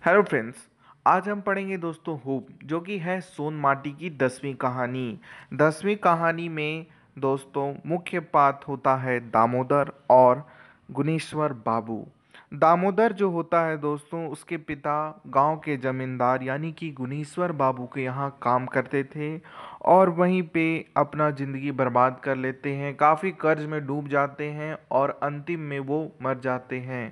Hello friends. आज हम पढ़ेंगे दोस्तों हूप, जो कि है सोन माटी की 10वीं कहानी। 10वीं कहानी में दोस्तों मुख्य पात्र होता है दामोदर और गुणेश्वर बाबू। दामोदर जो होता है दोस्तों, उसके पिता गांव के जमींदार यानी कि गुणेश्वर बाबू के यहाँ काम करते थे और वहीं पे अपना ज़िंदगी बर्बाद कर लेते हैं, काफ़ी कर्ज में डूब जाते हैं और अंतिम में वो मर जाते हैं।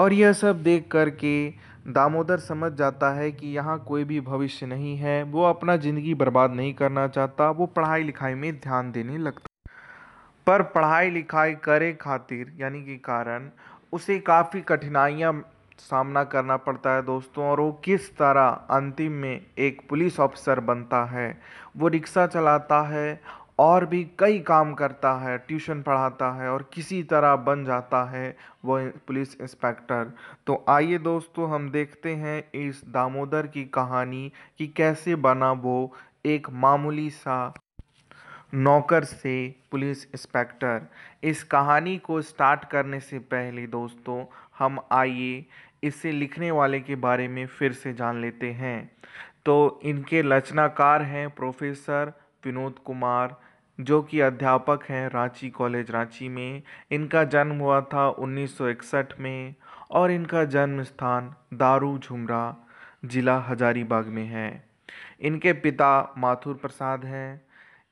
और यह सब देख कर के दामोदर समझ जाता है कि यहाँ कोई भी भविष्य नहीं है। वो अपना ज़िंदगी बर्बाद नहीं करना चाहता, वो पढ़ाई लिखाई में ध्यान देने लगता। पर पढ़ाई लिखाई करे खातिर यानी कि कारण उसे काफ़ी कठिनाइयाँ सामना करना पड़ता है दोस्तों। और वो किस तरह अंतिम में एक पुलिस ऑफिसर बनता है। वो रिक्शा चलाता है और भी कई काम करता है, ट्यूशन पढ़ाता है और किसी तरह बन जाता है वो पुलिस इंस्पेक्टर। तो आइए दोस्तों हम देखते हैं इस दामोदर की कहानी कि कैसे बना वो एक मामूली सा नौकर से पुलिस इंस्पेक्टर। इस कहानी को स्टार्ट करने से पहले दोस्तों हम आइए इसे लिखने वाले के बारे में फिर से जान लेते हैं। तो इनके रचनाकार हैं प्रोफेसर विनोद कुमार, जो कि अध्यापक हैं रांची कॉलेज रांची में। इनका जन्म हुआ था 1961 में और इनका जन्म स्थान दारू झुमरा जिला हजारीबाग में है। इनके पिता माथुर प्रसाद हैं।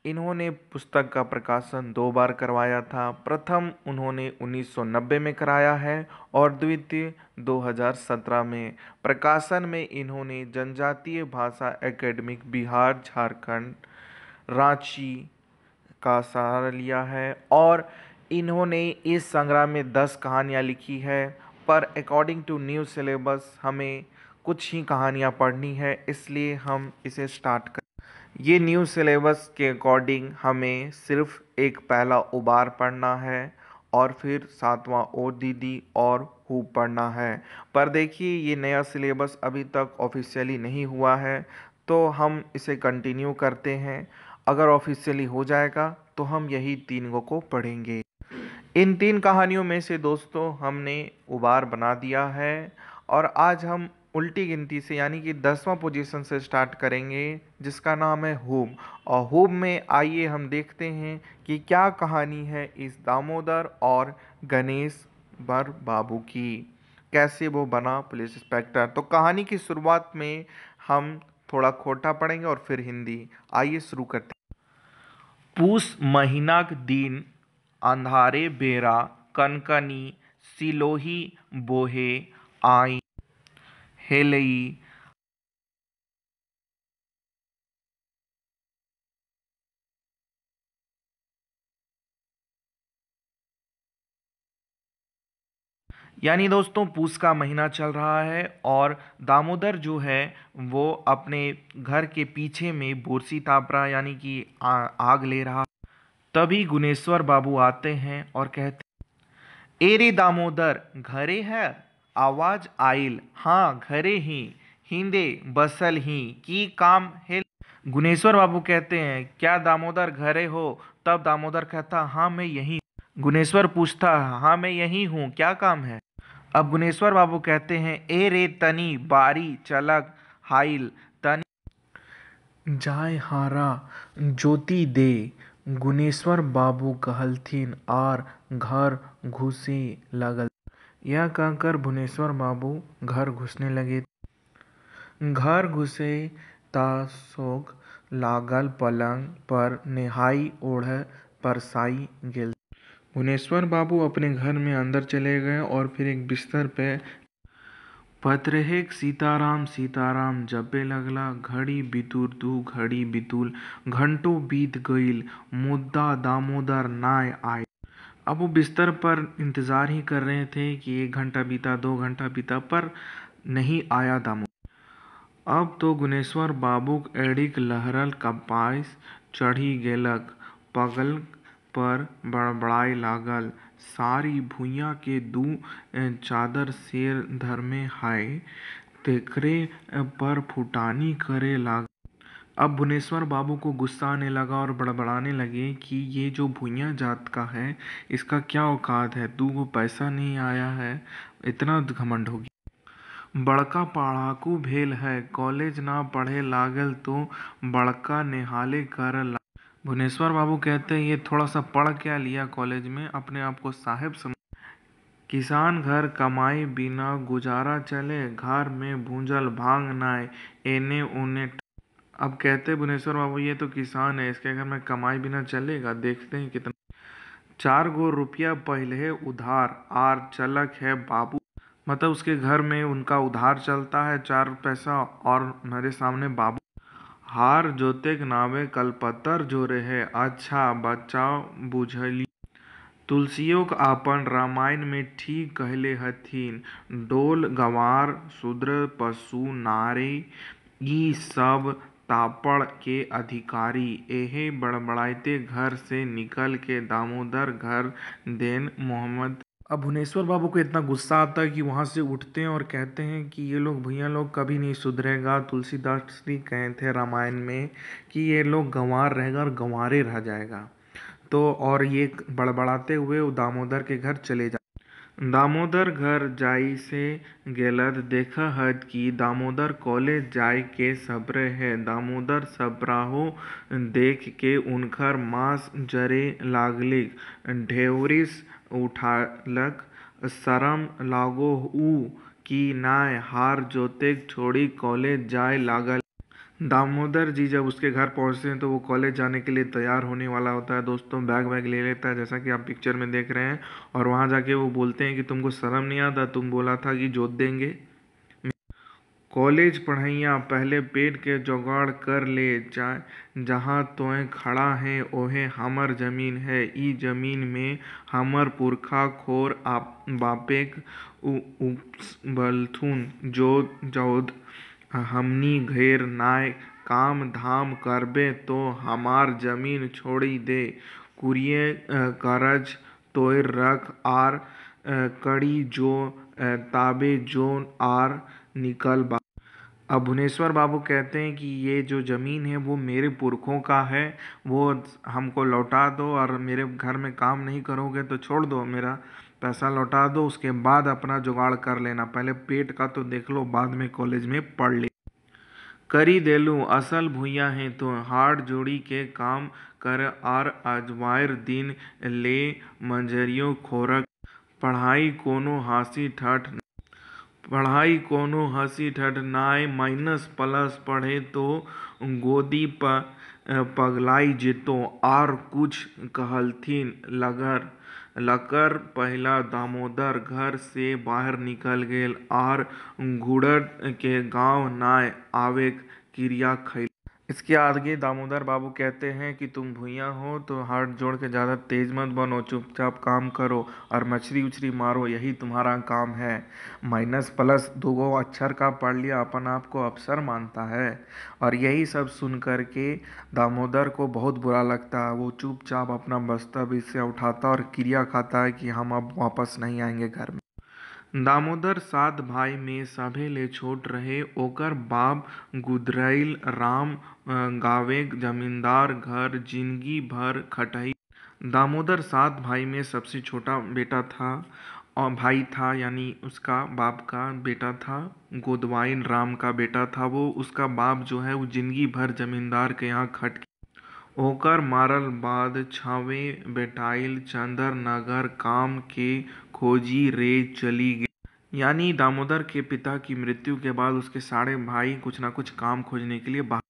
इन्होंने पुस्तक का प्रकाशन 2 बार करवाया था। प्रथम उन्होंने 1990 में कराया है और द्वितीय 2017 में। प्रकाशन में इन्होंने जनजातीय भाषा एकेडमिक बिहार झारखंड रांची का सहारा लिया है और इन्होंने इस संग्रह में 10 कहानियाँ लिखी है। पर अकॉर्डिंग टू न्यू सिलेबस हमें कुछ ही कहानियाँ पढ़नी है, इसलिए हम इसे स्टार्ट कर। ये न्यू सिलेबस के अकॉर्डिंग हमें सिर्फ एक पहला उबार पढ़ना है और फिर 7वां ओ दीदी और हु पढ़ना है। पर देखिए ये नया सिलेबस अभी तक ऑफिशियली नहीं हुआ है, तो हम इसे कंटिन्यू करते हैं। अगर ऑफिशियली हो जाएगा तो हम यही 3 को पढ़ेंगे। इन 3 कहानियों में से दोस्तों हमने उबार बना दिया है और आज हम उल्टी गिनती से यानी कि 10वां पोजीशन से स्टार्ट करेंगे, जिसका नाम है होम। और होम में आइए हम देखते हैं कि क्या कहानी है इस दामोदर और गणेश बर बाबू की, कैसे वो बना पुलिस इंस्पेक्टर। तो कहानी की शुरुआत में हम थोड़ा खोटा पढ़ेंगे और फिर हिंदी। आइए शुरू करते हैं। पूस महीनाक दिन अंधारे बेरा कनकनी सिलोही बोहे आई हेलई। यानी दोस्तों पूस का महीना चल रहा है और दामोदर जो है वो अपने घर के पीछे में बोरसी ताप रहा यानी कि आग ले रहा। तभी गुनेश्वर बाबू आते हैं और कहते, ए रे दामोदर घरे है। आवाज आइल, हाँ घरे ही हिंदे बसल ही की काम है। गुनेश्वर बाबू कहते हैं, क्या दामोदर घरे हो? तब दामोदर कहता, हाँ मैं यही। गुनेश्वर पूछता, हाँ मैं यही हूँ, क्या काम है? अब गुनेश्वर बाबू कहते हैं, ए रे तनी बारी चलक हाइल तनी जाय हारा ज्योति दे। गुनेश्वर बाबू कहलथिन आर घर घुसे लगल। यह कहकर भुवनेश्वर बाबू घर घुसने लगे। घर घुसे ता सोग लागल पलंग पर नेहाई ओढ़ परसाई गेल। भुवनेश्वर बाबू अपने घर में अंदर चले गए और फिर एक बिस्तर पे पत्रहेक सीताराम सीताराम जपे लगला। घड़ी बितुर दू घड़ी बितुल घंटों बीत गईल, मुद्दा दामोदर नाय आए। अब वो बिस्तर पर इंतज़ार ही कर रहे थे कि 1 घंटा बीता 2 घंटा बीता पर नहीं आया दामोदर। अब तो गुनेश्वर बाबूक एड़िक लहरल कपाइस चढ़ी गेलक, पगल पर बड़बड़ाए लागल, सारी भुइयाँ के दू चादर शेर धरमे हाय, तेकरे पर फुटानी करे लागल। अब भुवनेश्वर बाबू को गुस्सा आने लगा और बड़बड़ाने लगे कि ये जो भुइयाँ जात का है इसका क्या औकात है, 2 पैसा नहीं आया है, इतना घमंड हो गया। बड़का पढ़ाकू भेल है, कॉलेज ना पढ़े लागल तो बड़का नेहाले कर ला। भुवनेश्वर बाबू कहते हैं ये थोड़ा सा पढ़ क्या लिया कॉलेज में, अपने आप को साहेब समझ। किसान घर कमाई बिना गुजारा चले, घर में भूंजल भांग नाय, एने ओने। अब कहते भुवनेश्वर बाबू ये तो किसान है, इसके घर में कमाई बिना चलेगा, देखते हैं कितना। 4 गो रुपया पहले उधार आर चलक है बाबू। मतलब उसके घर में उनका उधार चलता है 4 पैसा, और मेरे सामने बाबू। हार जोते के नावे कलपतर जोरे है, अच्छा बचाव बुझली। तुलसियों का आपन रामायण में ठीक कहले हथिन, डोल गंवार शूद्र पशु नारी ई सब तापड़ के अधिकारी। एहे बड़बड़ाते घर से निकल के दामोदर घर देन मोहम्मद। अब भुवनेश्वर बाबू को इतना गुस्सा आता है कि वहां से उठते हैं और कहते हैं कि ये लोग भैया लोग कभी नहीं सुधरेगा। तुलसीदास जी कहे थे रामायण में कि ये लोग गंवार रहेगा और गंवारे रह जाएगा। तो और ये बड़बड़ाते हुए वो दामोदर के घर चले जा। दामोदर घर जाई से गेलद देखहत कि दामोदर कॉलेज जाय के सब्रे है। दामोदर सबराहो देख के उनकर मांस जरे लागलिक, ढेवरिस उठालक। शरम लागो ऊ कि नाय हार जोतेक छोड़ी कॉलेज जाय लागल। दामोदर जी जब उसके घर पहुंचते हैं तो वो कॉलेज जाने के लिए तैयार होने वाला होता है दोस्तों, बैग वैग ले लेता है जैसा कि आप पिक्चर में देख रहे हैं। और वहां जाके वो बोलते हैं कि तुमको शर्म नहीं आता, तुम बोला था कि जोत देंगे। कॉलेज पढ़इया पहले पेट के जुगाड़ कर ले, जहाँ तोय खड़ा है ओहे हमर जमीन है। ई जमीन में हमर पुरखा खोर बापेक उपलथुन जोत जोत हमनी घेर नाय काम धाम करबे तो हमार जमीन छोड़ी दे। कुरिये करज तोय रख आर कड़ी जो ताबे जोन आर निकल बा। अब भुवनेश्वर बाबू कहते हैं कि ये जो ज़मीन है वो मेरे पुरखों का है, वो हमको लौटा दो, और मेरे घर में काम नहीं करोगे तो छोड़ दो, मेरा पैसा लौटा दो, उसके बाद अपना जुगाड़ कर लेना, पहले पेट का तो देख लो, बाद में कॉलेज में पढ़ ले। करी देलू असल भुइयां है तो हाथ जोड़ी के काम कर, आर अजवायर दिन ले मंजरियों खोरक। पढ़ाई कोनो हासी ठठ पढ़ाई कोनो हंसी ठठ नाय, माइनस प्लस पढ़े तो गोदी पगलाई जेतो। आर कुछ कहलथिन लकर पहला दामोदर घर से बाहर निकल गेल, आर घुड़ट के गांव नाय आवे क्रिया खैल। इसके आगे दामोदर बाबू कहते हैं कि तुम भुइयां हो तो हाथ जोड़ के ज़्यादा तेज मत बनो, चुपचाप काम करो और मछली उछली मारो, यही तुम्हारा काम है। माइनस प्लस 2 अक्षर का पढ़ लिया, अपन आप को अफसर मानता है। और यही सब सुन कर के दामोदर को बहुत बुरा लगता है। वो चुपचाप अपना बस्ता बिस्सा उठाता और क्रिया खाता है कि हम अब वापस नहीं आएंगे घर में। दामोदर 7 भाई में सभे ले छोट रहे, ओकर बाप गुदरैल राम गावे जमींदार घर जिंदगी भर खटई। दामोदर 7 भाई में सबसे छोटा बेटा था, और भाई था यानी उसका बाप का बेटा था। गोदवाइन राम का बेटा था वो, उसका बाप जो है वो जिंदगी भर जमींदार के यहाँ खट। ओकर मारल बाद छावे बेटाइल चंदर नगर काम के खोजी रे चली गई। यानी दामोदर के पिता की मृत्यु के बाद उसके सारे भाई कुछ ना कुछ काम खोजने के लिए बाहर।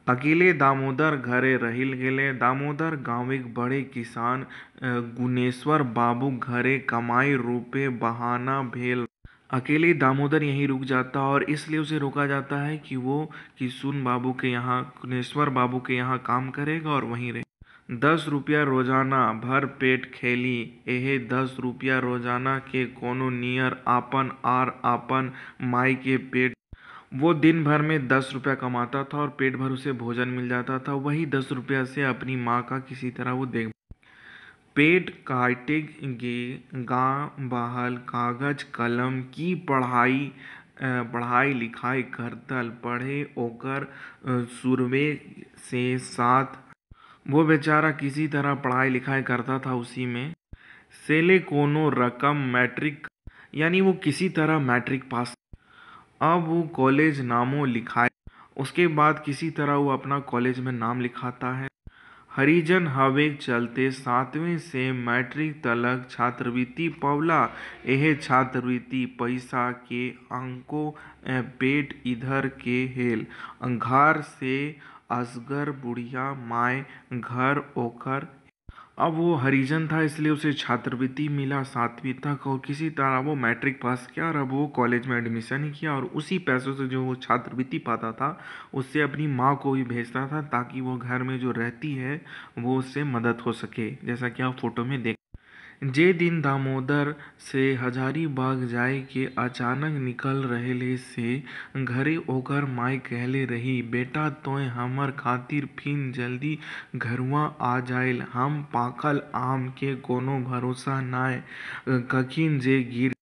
अकेले दामोदर घरे रहिल गेले। दामोदर गांविक बड़े किसान गुनेश्वर बाबू घरे कमाई रूपे बहाना भेल। अकेले दामोदर यहीं रुक जाता, और इसलिए उसे रोका जाता है कि वो किशुन बाबू के यहाँ गुनेश्वर बाबू के यहाँ काम करेगा और वहीं रहे। 10 रुपया रोजाना भर पेट खेली। एहे 10 रुपया रोजाना के कोनो नियर आपन आर आपन माई के पेट। वो दिन भर में 10 रुपया कमाता था और पेट भर उसे भोजन मिल जाता था। वही 10 रुपया से अपनी माँ का किसी तरह वो देख। पेट काटेंगे गांव बहल कागज कलम की पढ़ाई लिखाई करतल पढ़े ओकर सुरवे से साथ। वो बेचारा किसी तरह पढ़ाई लिखाई करता था उसी में। सेले कोनो रकम मैट्रिक, यानी वो किसी तरह मैट्रिक पास। अब वो कॉलेज नामों लिखाए। उसके बाद किसी तरह वो अपना कॉलेज में नाम लिखाता है। हरिजन हवे चलते 7वीं से मैट्रिक तलक छात्रवृत्ति पवला। यह छात्रवृत्ति पैसा के अंको पेट इधर के हेल। घर से असगर बुढ़िया माय घर ओकर। अब वो हरिजन था इसलिए उसे छात्रवृत्ति मिला 7वीं तक, और किसी तरह वो मैट्रिक पास किया और अब वो कॉलेज में एडमिशन ही किया, और उसी पैसों से जो वो छात्रवृत्ति पाता था उससे अपनी माँ को भी भेजता था ताकि वो घर में जो रहती है वो उससे मदद हो सके, जैसा कि आप फोटो में देख। जे दिन दामोदर से हजारीबाग जाए के अचानक निकल रहेले से घरे ओकर माई कहले रही, बेटा तोय हमर खातिर फिन जल्दी घरवा आ जाइल। हम पाकल आम के कोनो भरोसा नाय, कखिन जे गिर।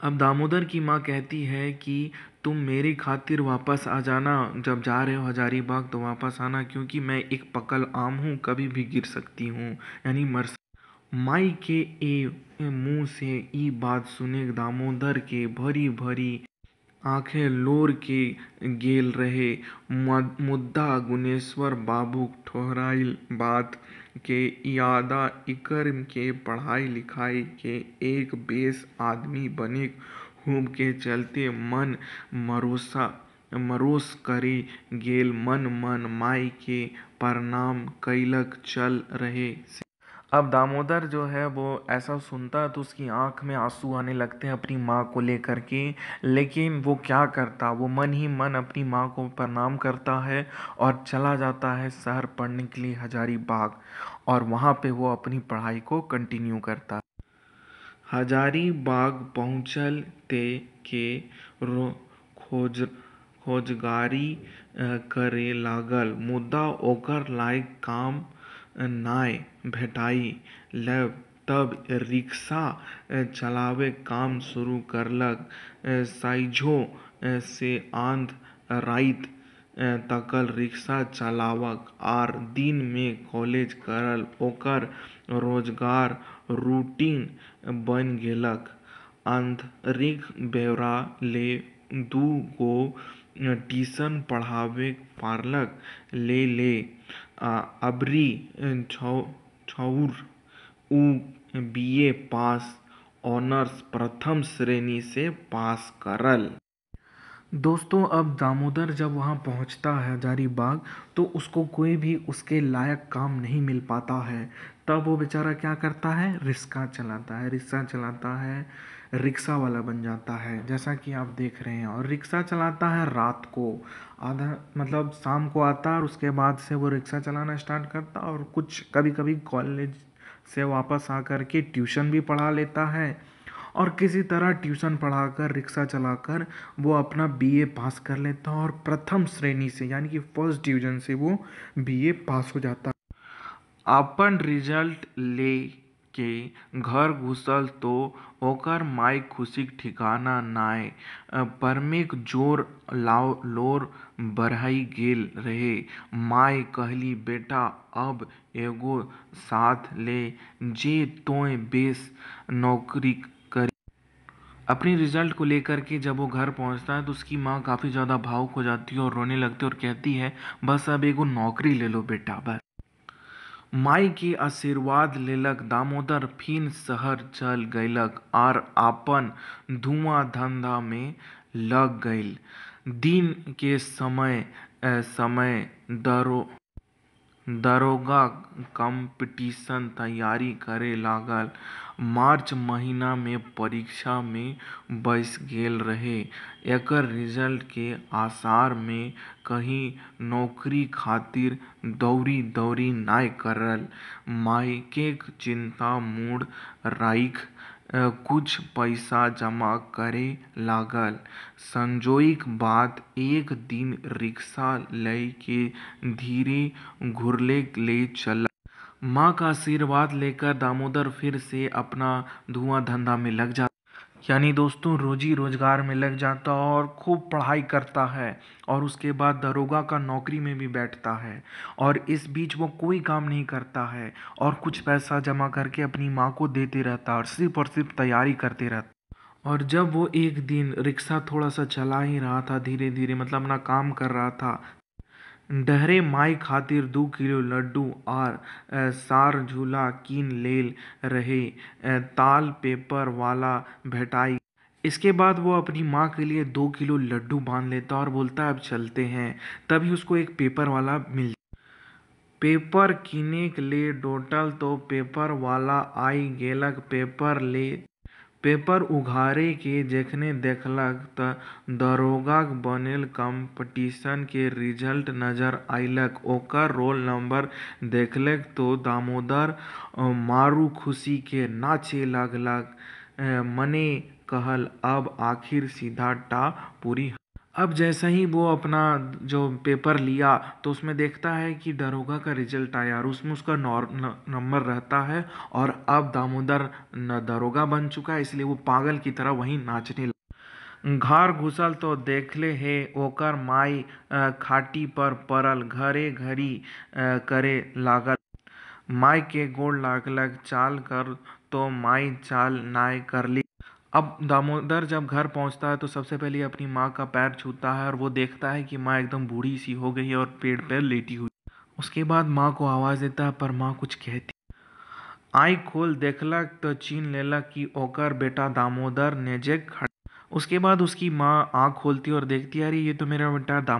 अब दामोदर की माँ कहती है कि तुम मेरी खातिर वापस आ जाना, जब जा रहे हो हजारीबाग तो वापस आना, क्योंकि मैं एक पकल आम हूँ, कभी भी गिर सकती हूँ, यानी मर। माई के मुंह से ई बात सुने दामोदर के भरी भरी आंखें लोर के गेल रहे। मुद्दा गुनेश्वर बाबूक ठोहराइल बात के यादा इकर के पढ़ाई लिखाई के एक बेस आदमी बने खूब के चलते मन मरोस करे गेल। मन मन माई के प्रणाम कैलक चल रहे। अब दामोदर जो है वो ऐसा सुनता है तो उसकी आंख में आंसू आने लगते हैं अपनी माँ को लेकर के, लेकिन वो क्या करता, वो मन ही मन अपनी माँ को प्रणाम करता है और चला जाता है शहर पढ़ने के लिए हजारीबाग, और वहाँ पे वो अपनी पढ़ाई को कंटिन्यू करता है। हजारीबाग पहुँचल ते के खोज खोजगारी करे लागल, मुदा ओकर लायक काम नाय भेटाइ। तब रिक्शा चलावे काम शुरू करलक। साँझो से आध राइत तकल रिक्शा चलावक आर दिन में कॉलेज करल ओकर रोजगार रूटीन बन गेलक। आंतरिक ब्यौरा ले दू गो ट्यूशन पढ़ावे पारलक ले अबरी छौर उ बीए पास ऑनर्स प्रथम श्रेणी से पास करल। दोस्तों अब दामोदर जब वहाँ पहुँचता है हजारीबाग तो उसको कोई भी उसके लायक काम नहीं मिल पाता है। तब वो बेचारा क्या करता है, रिक्शा चलाता है। रिक्शा चलाता है, रिक्शा वाला बन जाता है, जैसा कि आप देख रहे हैं। और रिक्शा चलाता है रात को, आधा मतलब शाम को आता है और उसके बाद से वो रिक्शा चलाना स्टार्ट करता है, और कुछ कभी कभी कॉलेज से वापस आकर के ट्यूशन भी पढ़ा लेता है, और किसी तरह ट्यूशन पढ़ाकर रिक्शा चलाकर वो अपना बीए पास कर लेता है, और प्रथम श्रेणी से यानी कि फर्स्ट डिवीजन से वो बीए पास हो जाता है। अपन रिजल्ट ले के घर घुसल तो ओकर माई खुशीक ठिकाना नाय। परमेक जोर लोर बढ़ाई गेल रहे। माई कहली, बेटा अब एगो साथ ले जे तोय बेस नौकरी करी। अपनी रिजल्ट को लेकर के जब वो घर पहुंचता है तो उसकी माँ काफ़ी ज़्यादा भावुक हो जाती है और रोने लगती है और कहती है, बस अब एगो नौकरी ले लो बेटा, बस। माई के आशीर्वाद लेलक दामोदर फिर शहर चल गइलक आर आपन धुआं धंधा में लग गइल। दिन के समय दरोगा कंपटीशन तैयारी करे लागल। मार्च महीना में परीक्षा में बैस गेल रहे। एकर रिजल्ट के आसार में कहीं नौकरी खातिर दौड़ी दौड़ी नाय करल। मायके चिंता मूड राइख कुछ पैसा जमा करे लागल। संजोईक बात एक दिन रिक्शा लय के धीरे घुरले ले चला। माँ का आशीर्वाद लेकर दामोदर फिर से अपना धुआं धंधा में लग जाता, यानी दोस्तों रोजी रोजगार में लग जाता और खूब पढ़ाई करता है, और उसके बाद दरोगा का नौकरी में भी बैठता है, और इस बीच वो कोई काम नहीं करता है और कुछ पैसा जमा करके अपनी माँ को देते रहता और सिर्फ तैयारी करते रहता। और जब वो एक दिन रिक्शा थोड़ा सा चला ही रहा था, धीरे धीरे मतलब अपना काम कर रहा था, डहरे माई खातिर 2 किलो लड्डू और सार झूला कीन लेल रहे। ताल पेपर वाला भेटाई। इसके बाद वो अपनी माँ के लिए 2 किलो लड्डू बांध लेता और बोलता अब चलते हैं। तभी उसको एक पेपर वाला मिल पेपर किने के लिए डोटल तो पेपर वाला आई गेलक पेपर ले। पेपर उघारे के जखने देखलक त दरोगाक बनेल कंपटीशन के रिजल्ट नजर अयलक। ओकर रोल नंबर देखलक तो दामोदर मारू खुशी के नाचे लगलक। मने कहल अब आखिर सीधा टा पूरी। अब जैसे ही वो अपना जो पेपर लिया तो उसमें देखता है कि दरोगा का रिजल्ट आया और उसमें उसका नंबर रहता है। और अब दामोदर दरोगा बन चुका है, इसलिए वो पागल की तरह वहीं नाचने लगा। घर घुसल तो देखले हे ओकर माई खाटी पर पड़ल घरे घरी करे लागल। माई के गोड़ लागलक चाल कर तो माई चाल नाय करली। अब दामोदर जब घर पहुंचता है तो सबसे पहले अपनी माँ का पैर छूता है और वो देखता है कि माँ एकदम बूढ़ी सी हो गई है और पेड़ पे लेटी हुई। उसके बाद माँ को आवाज देता है पर माँ कुछ कहती। आँख खोल देखलक तो चीन लेलक कि ओकर बेटा दामोदर नेजे खड़ा। उसके बाद उसकी माँ आँख खोलती और देखती है अरे ये तो मेरा बेटा दाम।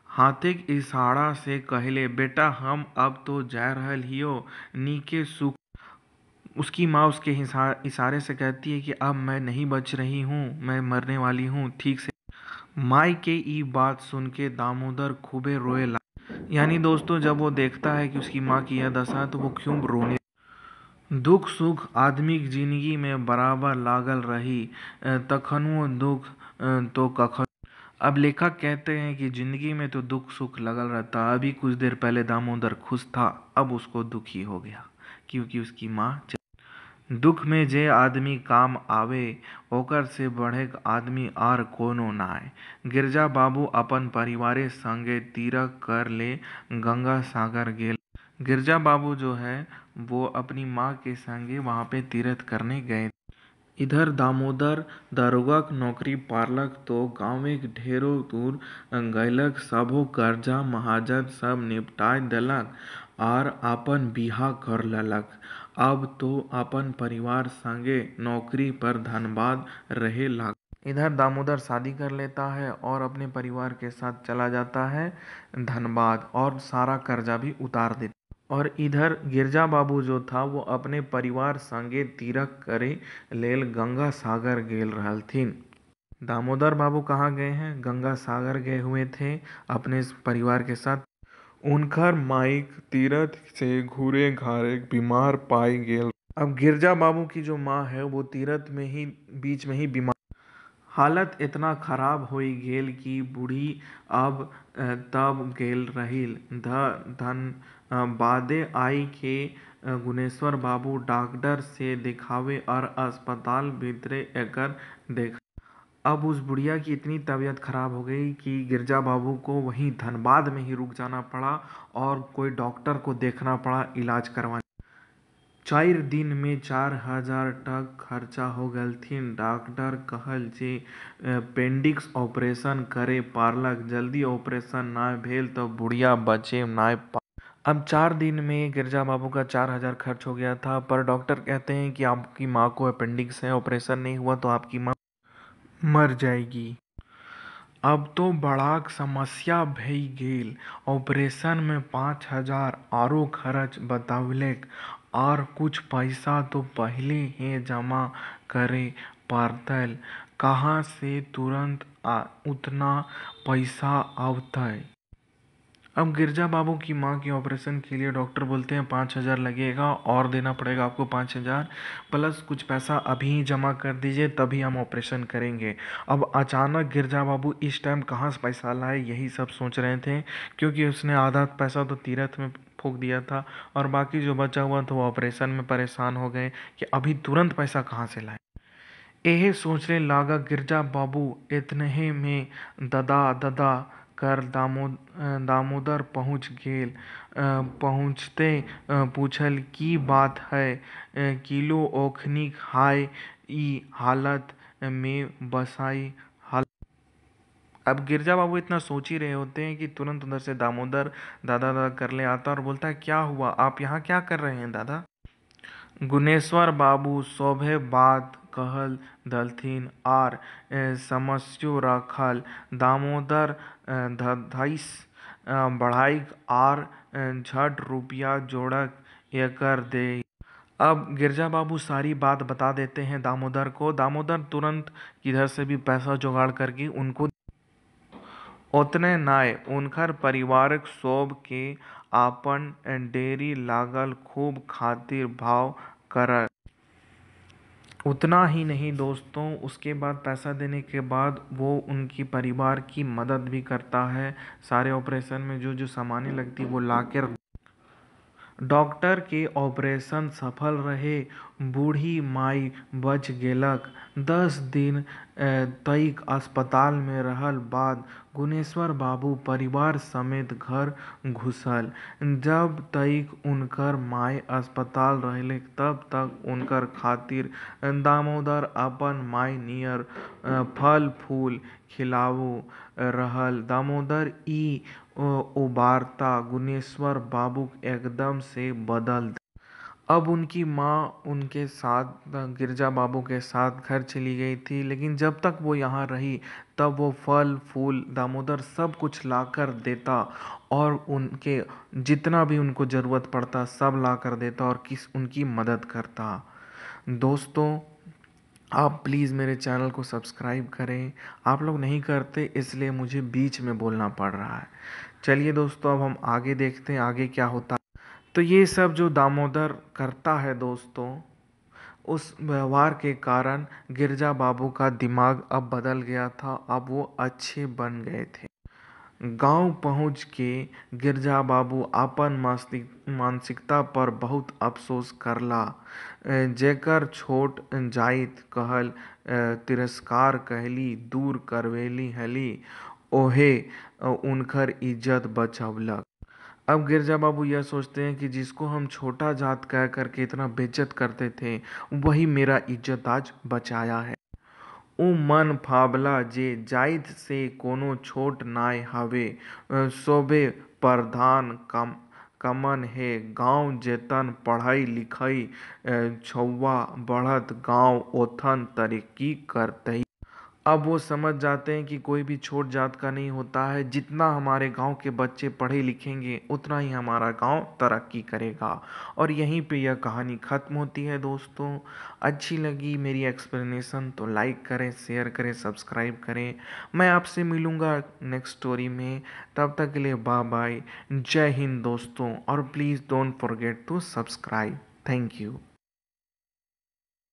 हाथे के इशारा से कहले बेटा हम अब तो जा रहल हियो नीके सुख। उसकी माँ उसके इशारे से कहती है कि अब मैं नहीं बच रही हूँ, मैं मरने वाली हूँ ठीक से। माई के ई बात सुन के दामोदर खूबे रोए लगा। यानी दोस्तों जब वो देखता है कि उसकी माँ की यह दशा है तो वो क्यों रोने। दुख सुख आदमी के जिंदगी में बराबर लागल रही। तखनुओ दुख तो कखन। अब लेखक कहते हैं कि जिंदगी में तो दुख सुख लगल रहता। अभी कुछ देर पहले दामोदर खुश था, अब उसको दुखी हो गया क्योंकि उसकी माँ दुख में जे आदमी काम आवे ओकर से बढ़े आदमी आर कोनो नाय। गिरजा बाबू अपन परिवारे संगे तीरथ कर ले गंगा सागर गेल। गिरजा बाबू जो है वो अपनी माँ के संगे वहाँ पे तीरथ करने गए। इधर दामोदर दारोगा क नौकरी पारलक तो गाँवे के ढेरों दूर गयलक। सबो कर्जा महाजन सब निपटाय देलक और आपन बिहा कर लेलक। अब तो अपन परिवार संगे नौकरी पर धनबाद रहे लाग। इधर दामोदर शादी कर लेता है और अपने परिवार के साथ चला जाता है धनबाद और सारा कर्जा भी उतार देता। और इधर गिरजा बाबू जो था वो अपने परिवार संगे तीरथ करे लेल गंगा सागर गेल रहलथिन। दामोदर बाबू कहाँ गए हैं? गंगा सागर गए हुए थे अपने परिवार के साथ। उनकर माइक तीरथ से घूरे घारे बीमार पाई गेल। अब गिरजा बाबू की जो माँ है वो तीरथ में ही बीच में ही बीमार। हालत इतना खराब हो गेल कि बूढ़ी अब तब गेल रहिल। धन बादे आई के गुनेश्वर बाबू डॉक्टर से दिखावे और अस्पताल भीतरे एकर देख। अब उस बुढ़िया की इतनी तबीयत खराब हो गई कि गिरजा बाबू को वहीं धनबाद में ही रुक जाना पड़ा और कोई डॉक्टर को देखना पड़ा इलाज करवाने। 4 दिन में 4,000 टक खर्चा हो गलथिन। डॉक्टर कहल जे पेंडिक्स ऑपरेशन करे पारलक। जल्दी ऑपरेशन ना भेल तो बुढ़िया बचे नाय पा। अब 4 दिन में गिरजा बाबू का 4,000 खर्च हो गया था पर डॉक्टर कहते हैं कि आपकी माँ को अपेंडिक्स है, ऑपरेशन नहीं हुआ तो आपकी माँ मर जाएगी। अब तो बड़ा समस्या भई गेल। ऑपरेशन में 5,000 आरो खर्च बतावलक और कुछ पैसा तो पहले ही जमा करे पड़तल। कहाँ से तुरंत उतना पैसा आवतै? अब गिरजा बाबू की माँ के ऑपरेशन के लिए डॉक्टर बोलते हैं 5,000 लगेगा और देना पड़ेगा आपको 5,000 प्लस कुछ पैसा अभी ही जमा कर दीजिए तभी हम ऑपरेशन करेंगे। अब अचानक गिरजा बाबू इस टाइम कहाँ से पैसा लाए यही सब सोच रहे थे क्योंकि उसने आधा पैसा तो तीरथ में फूंक दिया था और बाकी जो बचा हुआ था वो ऑपरेशन में परेशान हो गए कि अभी तुरंत पैसा कहाँ से लाए। यही सोचने लागा गिरजा बाबू। इतने ही में ददा ददा कर दामोदर पहुँच गेल। पहुँचते पूछल की बात है किलो ओखनी हाय ई हालत में बसाई हाल। अब गिरजा बाबू इतना सोच ही रहे होते हैं कि तुरंत उधर से दामोदर दादा दादा कर ले आता और बोलता है, क्या हुआ, आप यहाँ क्या कर रहे हैं दादा। गुनेश्वर बाबू सौभे बात कहल दलथिन आर समस्यो रखल दामोदर धइस बढ़ाई आर झट रुपया जोड़क एकर दे। अब गिरजा बाबू सारी बात बता देते हैं दामोदर को। दामोदर तुरंत किधर से भी पैसा जुगाड़ करके उनको ओतने नाय उनकर परिवारक शोभ के आपन डेरी लागल खूब खातिर भाव कर। उतना ही नहीं दोस्तों, उसके बाद पैसा देने के बाद वो उनकी परिवार की मदद भी करता है। सारे ऑपरेशन में जो जो सामानें लगती वो लाकर डॉक्टर के ऑपरेशन सफल रहे। बूढ़ी माई बच गेलक। 10 दिन तइक अस्पताल में रहल बाद गुनेश्वर बाबू परिवार समेत घर घुसल। जब तइक उनकर माई अस्पताल रहले तब तक उनकर खातिर दामोदर अपन माई नियर फल फूल खिलावो रहल। दामोदर ई उबारता गुनेश्वर बाबू एकदम से बदल दे। अब उनकी माँ उनके साथ गिरजा बाबू के साथ घर चली गई थी, लेकिन जब तक वो यहाँ रही तब वो फल फूल दामोदर सब कुछ लाकर देता और उनके जितना भी उनको ज़रूरत पड़ता सब ला कर देता और उनकी मदद करता। दोस्तों, आप प्लीज़ मेरे चैनल को सब्सक्राइब करें। आप लोग नहीं करते इसलिए मुझे बीच में बोलना पड़ रहा है। चलिए दोस्तों, अब हम आगे देखते हैं आगे क्या होता है। तो ये सब जो दामोदर करता है दोस्तों, उस व्यवहार के कारण गिरजा बाबू का दिमाग अब बदल गया था। अब वो अच्छे बन गए थे। गांव पहुंच के गिरजा बाबू अपन मानसिकता पर बहुत अफसोस करला। जेकर छोट जाइत कहल तिरस्कार कहली दूर करवेली हली ओहे उनकर इज्जत बचवलक। अब गिरजा बाबू यह सोचते हैं कि जिसको हम छोटा जात कह करके इतना बेइज्जत करते थे वही मेरा इज्जत आज बचाया है। उ मन फाबला जे जाइत से कोनो छोट नाय हवे। सोबे प्रधान कमन हे गाँव जेतन पढ़ई लिखई छुआ बढ़त गाँव ओथन तरक्की करतई। अब वो समझ जाते हैं कि कोई भी छोट जात का नहीं होता है। जितना हमारे गांव के बच्चे पढ़े लिखेंगे उतना ही हमारा गांव तरक्की करेगा। और यहीं पे यह कहानी ख़त्म होती है दोस्तों। अच्छी लगी मेरी एक्सप्लेनेशन तो लाइक करें, शेयर करें, सब्सक्राइब करें। मैं आपसे मिलूँगा नेक्स्ट स्टोरी में। तब तक के लिए बाय बाय। जय हिंद दोस्तों, और please don't forget to subscribe. Thank you.